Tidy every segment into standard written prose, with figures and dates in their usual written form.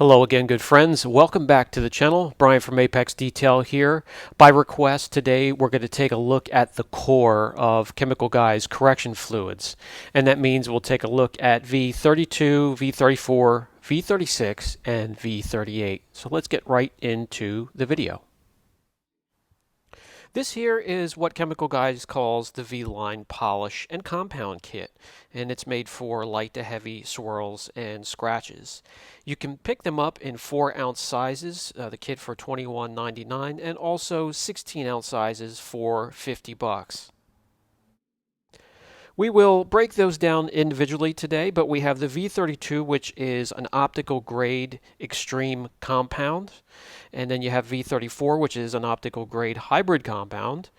Hello again, good friends. Welcome back to the channel. Brian from Apex Detail here. By request, today we're going to take a look at the core of Chemical Guy's correction fluids. And that means we'll take a look at V32, V34, V36, and V38. So let's get right into the video. This here is what Chemical Guys calls the V-Line Polish and Compound Kit, and it's made for light to heavy swirls and scratches. You can pick them up in 4-ounce sizes, the kit for $21.99, and also 16-ounce sizes for $50. We will break those down individually today, but we have the V32, which is an optical grade extreme compound. And then you have V34, which is an optical grade hybrid compound.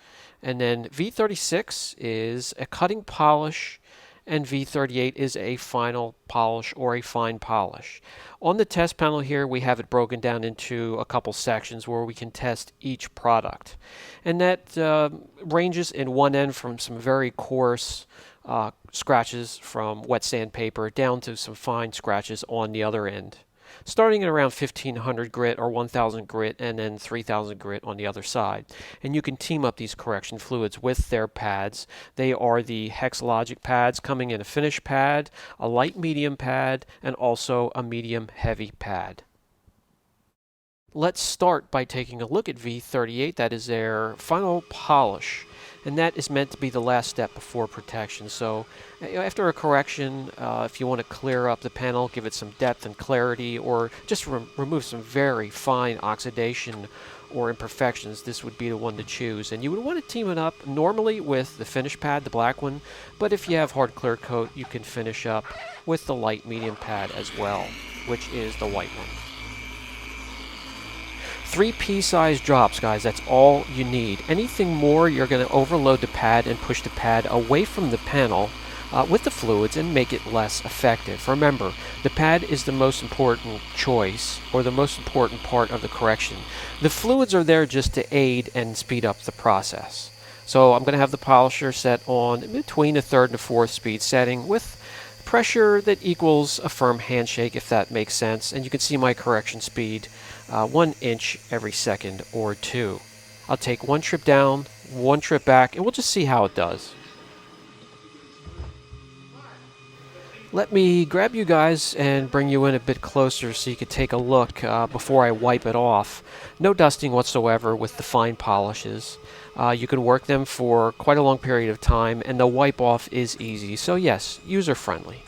And then V36 is a cutting polish, and V38 is a final polish or a fine polish. On the test panel here, we have it broken down into a couple sections where we can test each product. And that ranges in one end from some very coarse scratches from wet sandpaper down to some fine scratches on the other end, starting at around 1500 grit or 1000 grit and then 3000 grit on the other side. And you can team up these correction fluids with their pads. They are the Hexalogic pads, coming in a finish pad, a light medium pad, and also a medium heavy pad. Let's start by taking a look at V38. That is their final polish, and that is meant to be the last step before protection. So after a correction, if you want to clear up the panel, give it some depth and clarity, or just remove some very fine oxidation or imperfections, this would be the one to choose. And you would want to team it up normally with the finish pad, the black one, but if you have hard clear coat, you can finish up with the light medium pad as well, which is the white one. 3 pea-size drops, guys. That's all you need. Anything more, you're going to overload the pad and push the pad away from the panel with the fluids and make it less effective. Remember, the pad is the most important choice, or the most important part of the correction. The fluids are there just to aid and speed up the process. So I'm going to have the polisher set on between a 3rd and a 4th speed setting with pressure that equals a firm handshake, if that makes sense. And you can see my correction speed, 1 inch every second or 2. I'll take 1 trip down, 1 trip back, and we'll just see how it does. Let me grab you guys and bring you in a bit closer so you can take a look before I wipe it off. No dusting whatsoever with the fine polishes. You can work them for quite a long period of time, and the wipe off is easy. So yes, user friendly.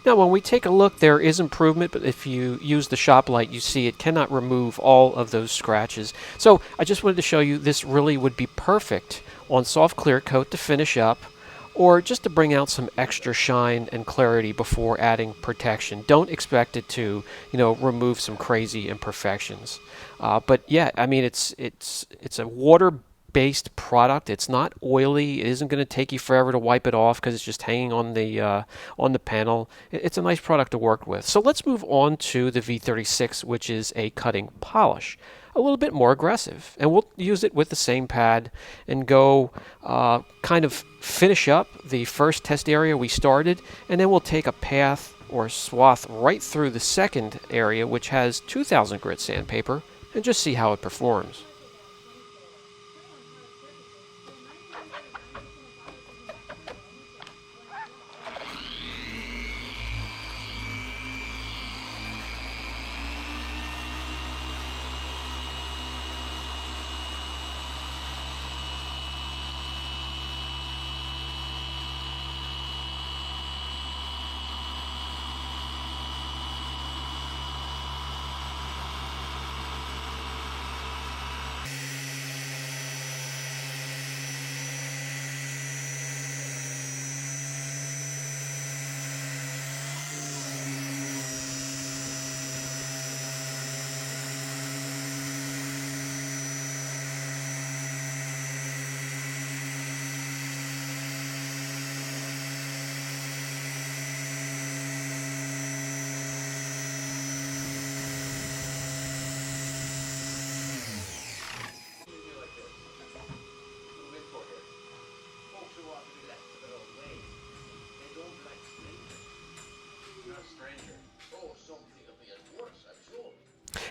Now when we take a look, there is improvement, but if you use the shop light, you see it cannot remove all of those scratches. So I just wanted to show you this really would be perfect on soft clear coat to finish up, or just to bring out some extra shine and clarity before adding protection. Don't expect it to, remove some crazy imperfections. But yeah, I mean, it's a water-based product. It's not oily. It isn't going to take you forever to wipe it off because it's just hanging on the panel. It's a nice product to work with. So let's move on to the V36, which is a cutting polish. A little bit more aggressive, and we'll use it with the same pad and go kind of finish up the first test area we started, and then we'll take a path or swath right through the second area, which has 2000 grit sandpaper, and just see how it performs.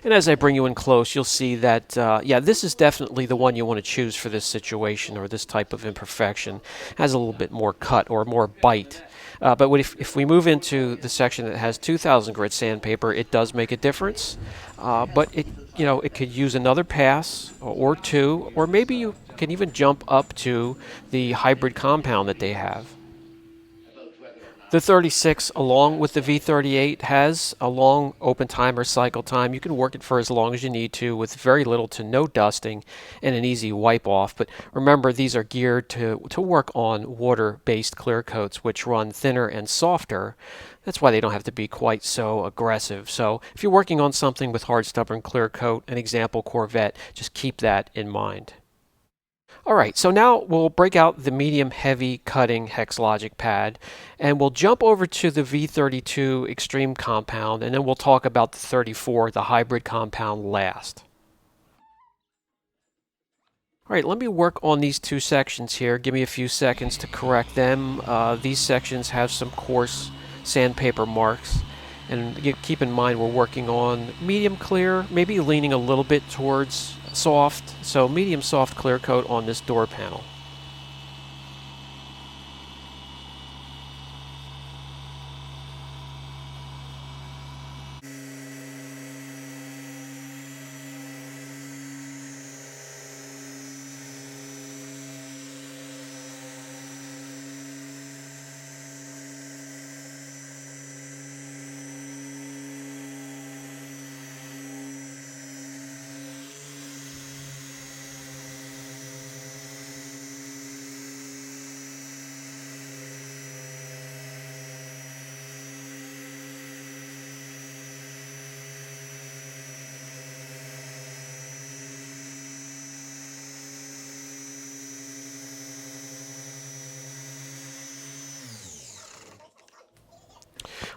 And as I bring you in close, you'll see that, yeah, this is definitely the one you want to choose for this situation or this type of imperfection. It has a little bit more cut or more bite. But if we move into the section that has 2000 grit sandpaper, it does make a difference. But it could use another pass or two, or maybe you can even jump up to the hybrid compound that they have. The 36, along with the V38, has a long open time or cycle time. You can work it for as long as you need to with very little to no dusting and an easy wipe off. But remember, these are geared to work on water-based clear coats, which run thinner and softer. That's why they don't have to be quite so aggressive. So if you're working on something with hard, stubborn clear coat, an example Corvette, just keep that in mind. All right, so now we'll break out the medium heavy cutting Hexlogic pad and we'll jump over to the V32 Extreme compound and then we'll talk about the 34, the hybrid compound last. All right, let me work on these two sections here. Give me a few seconds to correct them. These sections have some coarse sandpaper marks. And keep in mind we're working on medium clear, maybe leaning a little bit towards soft. So medium soft clear coat on this door panel.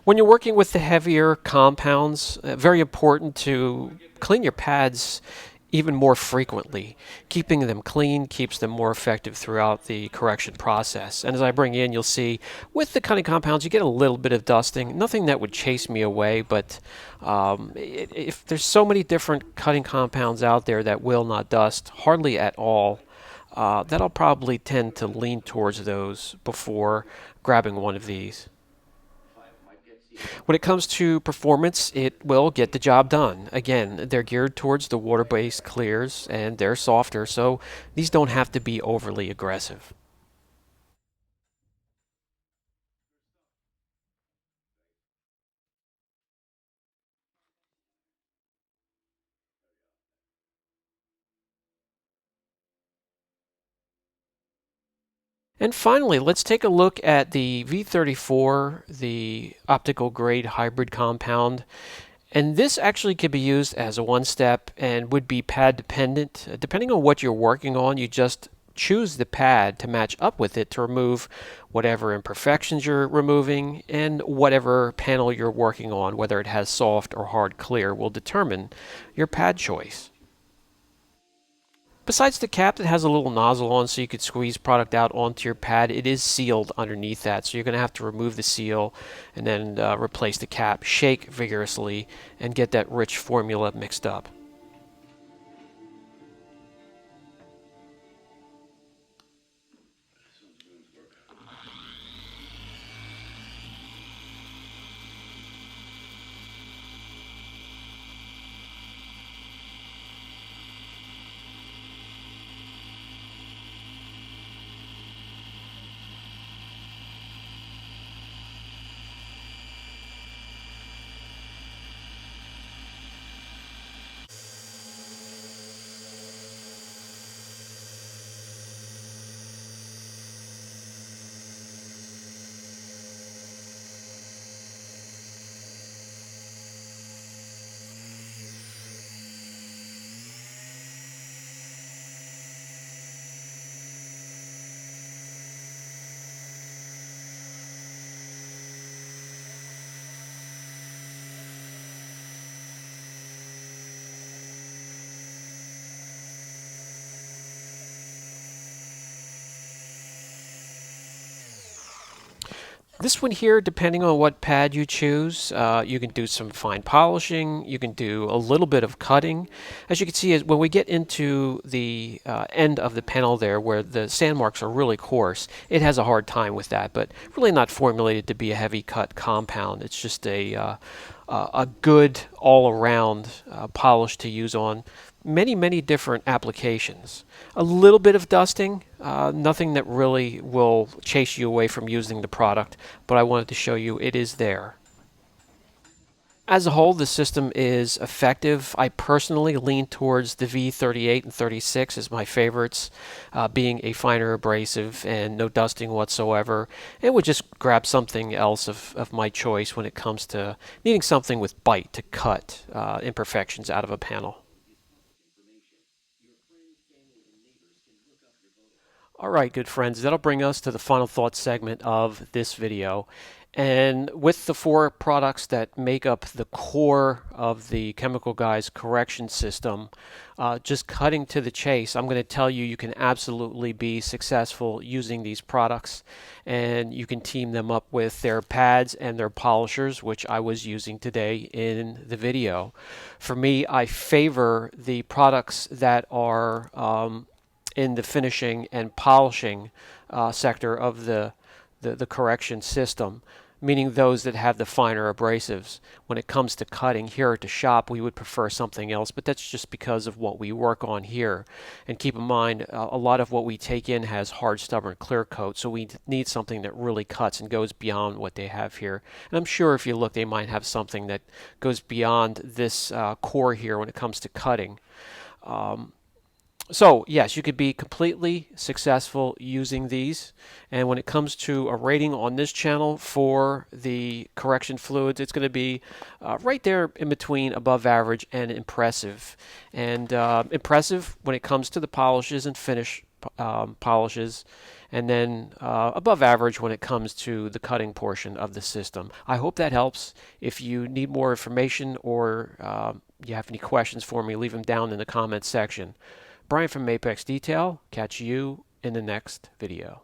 When you're working with the heavier compounds, very important to clean your pads even more frequently. Keeping them clean keeps them more effective throughout the correction process. And as I bring in, you'll see with the cutting compounds, you get a little bit of dusting. Nothing that would chase me away, but if there's so many different cutting compounds out there that will not dust, hardly at all, that I'll probably tend to lean towards those before grabbing one of these. When it comes to performance, it will get the job done. Again, they're geared towards the water-based clears and they're softer, so these don't have to be overly aggressive. And finally, let's take a look at the V34, the optical grade hybrid compound. And this actually could be used as a one-step and would be pad dependent. Depending on what you're working on, you just choose the pad to match up with it to remove whatever imperfections you're removing, and whatever panel you're working on, whether it has soft or hard clear, will determine your pad choice. Besides the cap that has a little nozzle on so you could squeeze product out onto your pad, it is sealed underneath that. So you're going to have to remove the seal and then replace the cap, shake vigorously, and get that rich formula mixed up. This one here, depending on what pad you choose, you can do some fine polishing, you can do a little bit of cutting. As you can see, when we get into the end of the panel there where the sand marks are really coarse, it has a hard time with that, but really not formulated to be a heavy cut compound. It's just a good all-around polish to use on many different applications. A little bit of dusting, nothing that really will chase you away from using the product, but I wanted to show you it is there. As a whole, the system is effective. I personally lean towards the V38 and 36 as my favorites, being a finer abrasive and no dusting whatsoever. And would just grab something else of my choice when it comes to needing something with bite to cut imperfections out of a panel. All right, good friends, that'll bring us to the final thought segment of this video. And with the four products that make up the core of the Chemical Guys correction system, just cutting to the chase, I'm going to tell you can absolutely be successful using these products. And you can team them up with their pads and their polishers, which I was using today in the video. For me, I favor the products that are in the finishing and polishing sector of the correction system, meaning those that have the finer abrasives. When it comes to cutting here at the shop, we would prefer something else, but that's just because of what we work on here. And keep in mind, a lot of what we take in has hard, stubborn clear coat, so we need something that really cuts and goes beyond what they have here. And I'm sure if you look, they might have something that goes beyond this core here when it comes to cutting. So yes, you could be completely successful using these. And when it comes to a rating on this channel for the correction fluids, it's going to be right there in between above average and impressive. And impressive when it comes to the polishes and finish polishes, and then above average when it comes to the cutting portion of the system. I hope that helps. If you need more information or you have any questions for me, leave them down in the comments section. Brian from Apex Detail. Catch you in the next video.